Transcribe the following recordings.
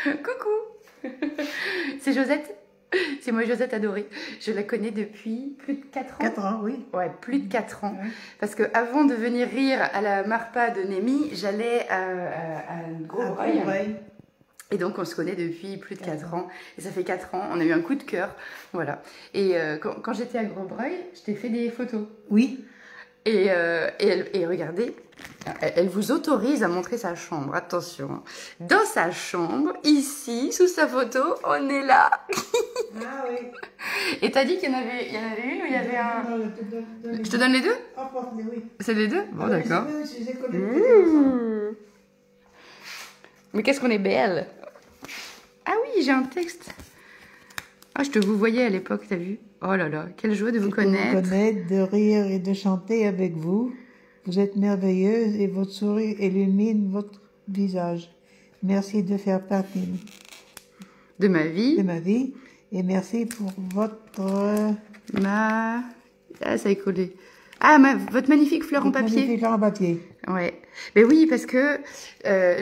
Coucou. C'est Josette. C'est moi Josette adorée. Je la connais depuis plus de 4 ans. 4 ans, oui. Ouais, plus de 4 ans. Oui. Parce que avant de venir rire à la Marpa de Némi, j'allais à Grosbreuil. Et donc on se connaît depuis plus de 4 ans. Et ça fait 4 ans, on a eu un coup de cœur. Voilà. Et quand j'étais à Grosbreuil, je t'ai fait des photos. Oui. Et regardez, elle vous autorise à montrer sa chambre. Attention. Dans sa chambre, ici, sous sa photo, on est là. Ah oui. Et t'as dit qu'il y en avait une où il y avait un... Non, Je te donne les deux? Apporte-les, oui. C'est les deux? Bon, d'accord. Je les ai connectés. Mais qu'est-ce qu'on est belle. Ah oui, j'ai un texte. Ah, je te vous voyais à l'époque, t'as vu? Oh là là, quelle joie de vous connaître. De vous connaître, de rire et de chanter avec vous. Vous êtes merveilleuse et votre sourire illumine votre visage. Merci de faire partie De ma vie. de ma vie et merci pour votre... Ah, ça est collé. Ah, votre magnifique fleur en papier. Magnifique fleur en papier. Ouais. Mais oui, parce que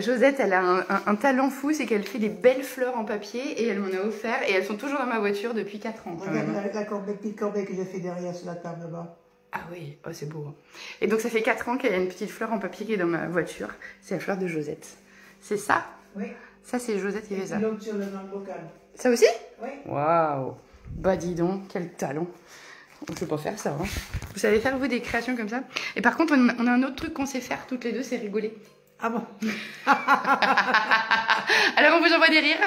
Josette, elle a un talent fou, c'est qu'elle fait des belles fleurs en papier et elle m'en a offert et elles sont toujours dans ma voiture depuis 4 ans. Regarde la petite corbeille que j'ai fait derrière sur la table là-bas. Ah oui, oh, c'est beau. Et donc ça fait 4 ans qu'il y a une petite fleur en papier qui est dans ma voiture. C'est la fleur de Josette. C'est ça? Oui. Ça, c'est Josette qui fait ça. L'autre sur le bocal. Ça aussi? Oui. Waouh! Bah dis donc, quel talent! On ne peut pas faire ça. Hein. Vous savez faire, vous, des créations comme ça? Et par contre, on a un autre truc qu'on sait faire toutes les deux, c'est rigoler. Ah bon? Alors, on vous envoie des rires.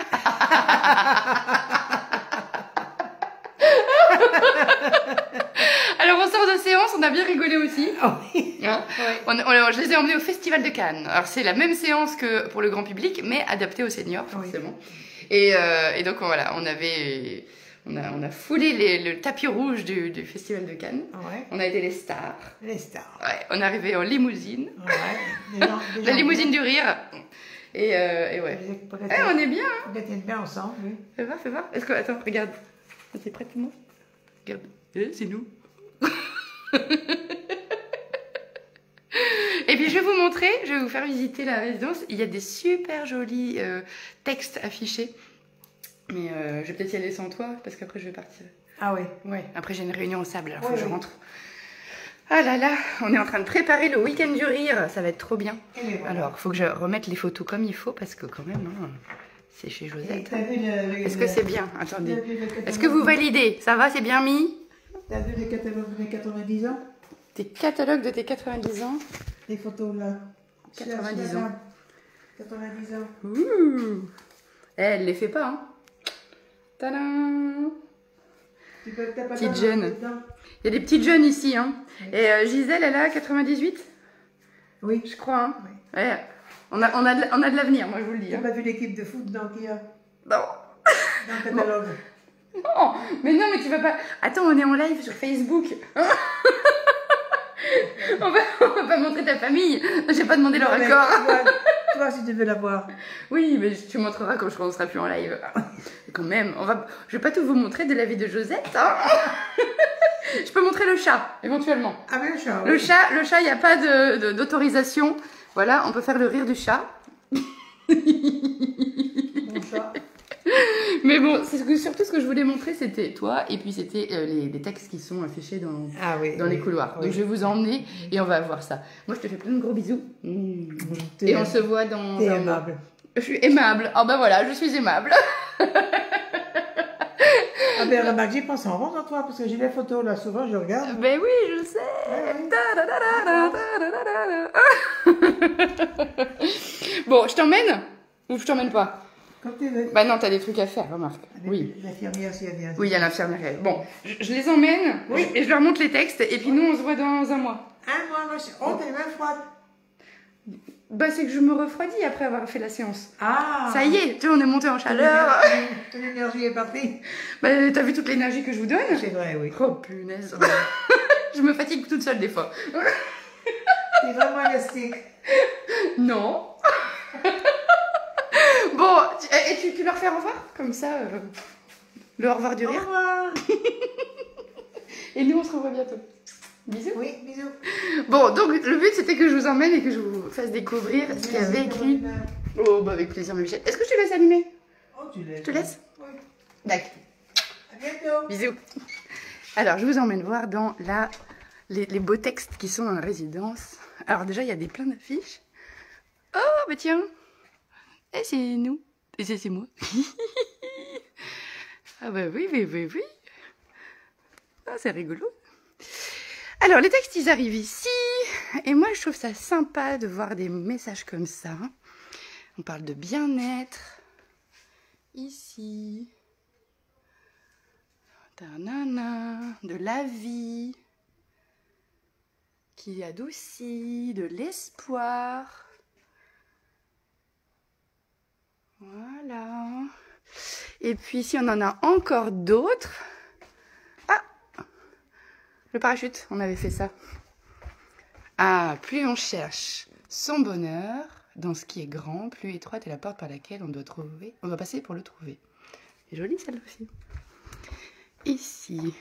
Alors, on sort de séance, on a bien rigolé aussi. Ah oui. Hein, Oui. je les ai emmenés au Festival de Cannes. Alors, c'est la même séance que pour le grand public, mais adaptée aux seniors, forcément. Oui. Et donc, voilà, on a foulé le tapis rouge du Festival de Cannes. Ouais. On a été les stars. Les stars. Ouais, on est arrivé en limousine. Ouais. La limousine du rire. Et ouais. On est bien. Hein. Vous êtes bien ensemble, oui. Fais voir, fais voir. Est-ce que... Attends, regarde. T'es prête, moi? Regarde. C'est nous. Et puis je vais vous montrer, je vais vous faire visiter la résidence. Il y a des super jolis textes affichés. Mais je vais peut-être y aller sans toi, parce qu'après je vais partir. Ah oui. Ouais, après j'ai une réunion au sable, alors faut oui, que je rentre. Ah là là, on est en train de préparer le week-end du rire, ça va être trop bien. Voilà. Alors, il faut que je remette les photos comme il faut, parce que quand même, hein, c'est chez Josette. Est-ce que c'est bien? Attendez. Est-ce que vous validez? Ça va, c'est bien mis? T'as vu les catalogues de mes 90 ans? Tes catalogues de tes 90 ans? Les photos là. 90 ans. 90 ans. Ouh. Elle les fait pas, hein? Tadam! Petite jeune. Il y a des petites jeunes ici, hein. Oui. Et Gisèle, elle a 98? Oui. Je crois, hein. Oui. Ouais. On a de l'avenir, moi je vous le dis. T'as Hein. pas vu l'équipe de foot dans qui a? Non. Dans le catalogue. Non, mais tu vas pas... Attends, on est en live sur Facebook. on va pas montrer ta famille. J'ai pas demandé leur accord. Toi, si tu veux la voir. Oui, mais tu montreras quand on sera plus en live. Quand même, je vais pas tout vous montrer de la vie de Josette. Hein. Je peux montrer le chat, éventuellement. Ah oui, le chat. Le chat, il n'y a pas d'autorisation. Voilà, on peut faire le rire du chat. Mon chat. Mais bon, surtout ce que je voulais montrer, c'était toi, et puis c'était les textes qui sont affichés dans les couloirs. Donc je vais vous emmener et on va voir ça. Moi, je te fais plein de gros bisous. Et on se voit dans... T'es aimable. Je suis aimable. Oh ben voilà, je suis aimable. Ah ben remarque, j'y pense en rentrant toi, parce que j'ai les photos là, souvent je regarde. Ben oui, je sais. Bon, je t'emmène ou je t'emmène pas? Comme tu veux. Bah non, t'as des trucs à faire, remarque. Oui. L'infirmière, si elle vient. Oui, il y a l'infirmière. Bon, je les emmène et je leur montre les textes et puis nous, on se voit dans un mois. Un mois, moi, oh, t'es même froide. Bah, c'est que je me refroidis après avoir fait la séance. Ah! Ça y est, tu sais, on est monté en chaleur. Ton énergie est partie. Bah, t'as vu toute l'énergie que je vous donne? C'est vrai, oui. Oh, punaise. Je me fatigue toute seule des fois. T'es vraiment élastique. Non. Bon, tu leur fais au revoir? Comme ça, le au revoir du rire. Au revoir. Et nous, on se revoit bientôt. Bisous. Oui, bisous. Bon, donc le but c'était que je vous emmène et que je vous fasse découvrir ce qu'il y avait écrit. Oh, bah avec plaisir, ma Michel. Est-ce que je te laisse allumer? tu laisses. Je te laisse? Oui. D'accord. À bientôt. Bisous. Alors, je vous emmène voir dans les beaux textes qui sont dans la résidence. Alors déjà, il y a plein d'affiches. Oh, bah tiens. Et c'est nous. Et c'est moi. Ah bah oui, oui, oui, oui. Ah, c'est rigolo. Alors, les textes, ils arrivent ici. Et moi, je trouve ça sympa de voir des messages comme ça. On parle de bien-être. Ici. Tanana, de la vie. Qui adoucit, de l'espoir. Voilà. Et puis, si on en a encore d'autres. Ah! Le parachute, on avait fait ça. Ah, plus on cherche son bonheur dans ce qui est grand, plus étroite est la porte par laquelle on doit passer pour le trouver. C'est joli celle-là aussi. Ici.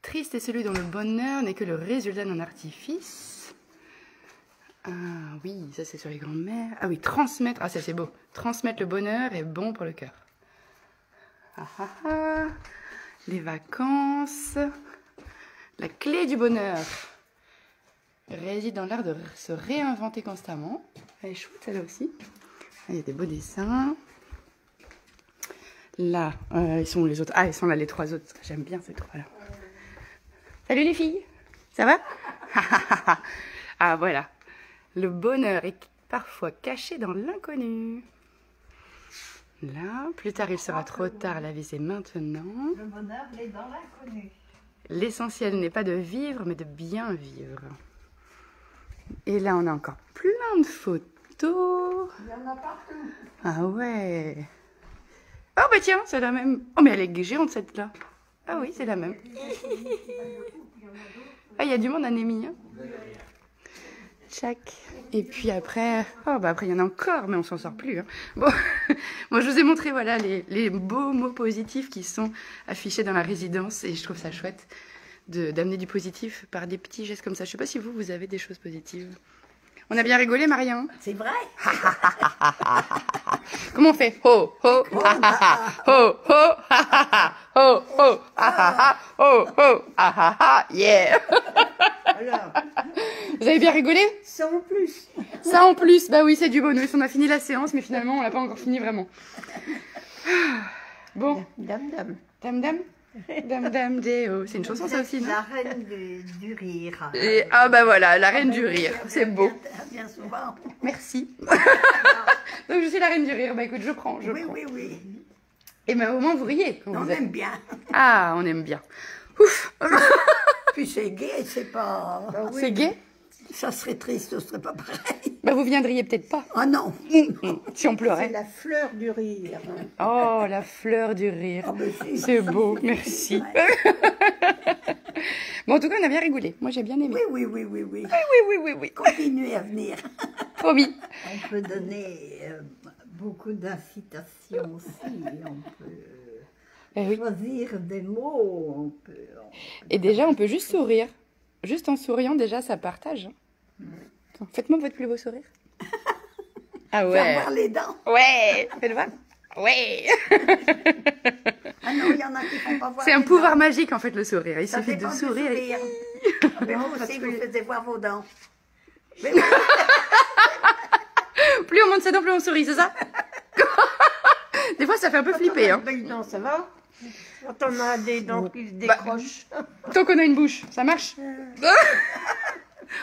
Triste est celui dont le bonheur n'est que le résultat d'un artifice. Ah oui, ça c'est sur les grands-mères. Ah oui, transmettre, ah ça c'est beau. Transmettre le bonheur est bon pour le cœur. Ah ah ah. Les vacances. La clé du bonheur réside dans l'art de se réinventer constamment. Elle est chouette celle-là aussi. Il y a des beaux dessins. Là, ils sont les autres. Ah, ils sont là les trois autres. J'aime bien ces trois-là. Salut les filles. Ça va? Ah voilà. Le bonheur est parfois caché dans l'inconnu. Là, plus tard il sera trop tard, la vie c'est maintenant. Le bonheur est dans l'inconnu. L'essentiel n'est pas de vivre, mais de bien vivre. Et là, on a encore plein de photos. Il y en a partout. Ah ouais. Oh bah tiens, c'est la même. Oh mais elle est géante cette-là. Ah oui, c'est la même. Ah, il y a du monde à Némi. Hein. Tchac. Et puis après, oh bah après il y en a encore, mais on s'en sort plus. Hein. Bon, moi je vous ai montré voilà les beaux mots positifs qui sont affichés dans la résidence et je trouve ça chouette d'amener du positif par des petits gestes comme ça. Je sais pas si vous avez des choses positives. On a bien rigolé, Maria. Hein. C'est vrai. Comment on fait? Ho ho ha ha ha ho ho ha ha ha ho ho ha ha ha ho ho ha ha ha yeah. Alors, Vous avez bien rigolé? ça en plus. Ça en plus, bah oui, c'est du bonus. On a fini la séance, mais finalement, on l'a pas encore fini vraiment. Bon. Dame, dame. Dame, dame. Dame, dame, déo. C'est une chanson, ça aussi, non? La reine du rire. Et, ah bah voilà, la reine du rire. C'est beau. Bien souvent. Merci. Donc je suis la reine du rire. Bah écoute, je prends. Oui, oui, oui. Et bah au moins, vous riez. Quand On vous êtes... aime bien. Ah, on aime bien. Ouf. Puis c'est gai, c'est pas... C'est gai? Ça serait triste, ce serait pas pareil. Bah vous viendriez peut-être pas. Ah non. Si on C'est pleurait. la fleur du rire. Oh, la fleur du rire. Ah ben si. C'est beau, merci. Bon, en tout cas, on a bien rigolé. Moi, j'ai bien aimé. Oui, oui, oui, oui, oui. Oui. Continuez à venir. Promis. On peut donner beaucoup d'incitations aussi. On peut Eh oui. choisir des mots. On peut Et déjà, on peut juste sourire. Juste en souriant, déjà, ça partage. Attends, faites-moi votre plus beau sourire. Ah faire ouais. voir les dents. Ouais. Faites voir. Ouais. Ah non, il y en a qui font pas voir C'est un les pouvoir dents. magique, en fait, le sourire. Il Ça suffit de dépend du sourire. sourire. Mais vous aussi, vous faisiez voir vos dents. Mais oui. Plus on monte ses dents, plus on sourit, c'est ça? Des fois, ça fait un peu flipper. Hein. Non, ça va. Quand on a des dents qui se décrochent. Tant qu'on a une bouche, ça marche.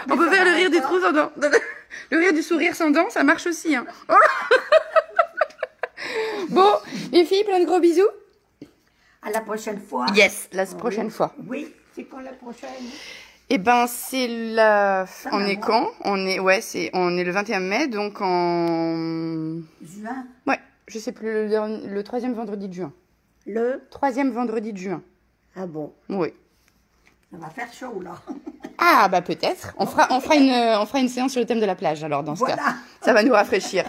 On peut faire le rire du trou sans dents. Le rire du sourire sans dents, ça marche aussi. Hein. Bon, les filles, plein de gros bisous. À la prochaine fois. Yes, la prochaine fois. Oui, c'est quand la prochaine? Eh ben, c'est la... On est quand? On est le 21 mai, donc en... Juin. Ouais, je sais plus, le 3e vendredi de juin. Le 3e vendredi de juin. Ah bon, Oui. ça va faire chaud là. Ah, bah peut-être. On fera une séance sur le thème de la plage, alors, dans ce Voilà. cas. Ça va nous rafraîchir.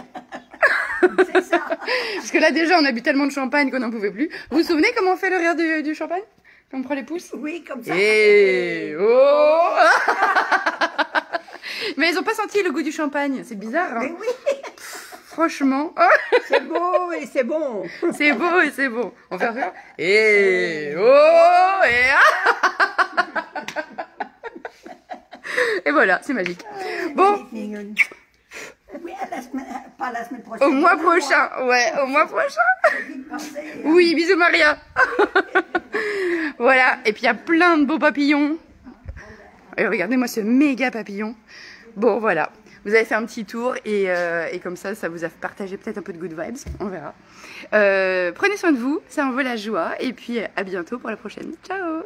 C'est ça. Parce que là, déjà, on a bu tellement de champagne qu'on n'en pouvait plus. Vous vous souvenez comment on fait le rire du champagne? Quand on prend les pouces? Oui, comme ça. Et oh. Mais ils ont pas senti le goût du champagne. C'est bizarre, hein? Mais oui. Franchement. C'est beau et c'est bon. C'est beau et c'est bon. On va faire. Et oh et ah. Et voilà, c'est magique. Bon. Oui, pas la semaine prochaine. Au mois prochain. Ouais, au mois prochain. Oui, bisous Maria. Voilà. Et puis il y a plein de beaux papillons. Et regardez-moi ce méga papillon. Bon, voilà. Vous avez fait un petit tour et comme ça vous a partagé peut-être un peu de good vibes. On verra. Prenez soin de vous, ça envoie la joie. Et puis à bientôt pour la prochaine. Ciao.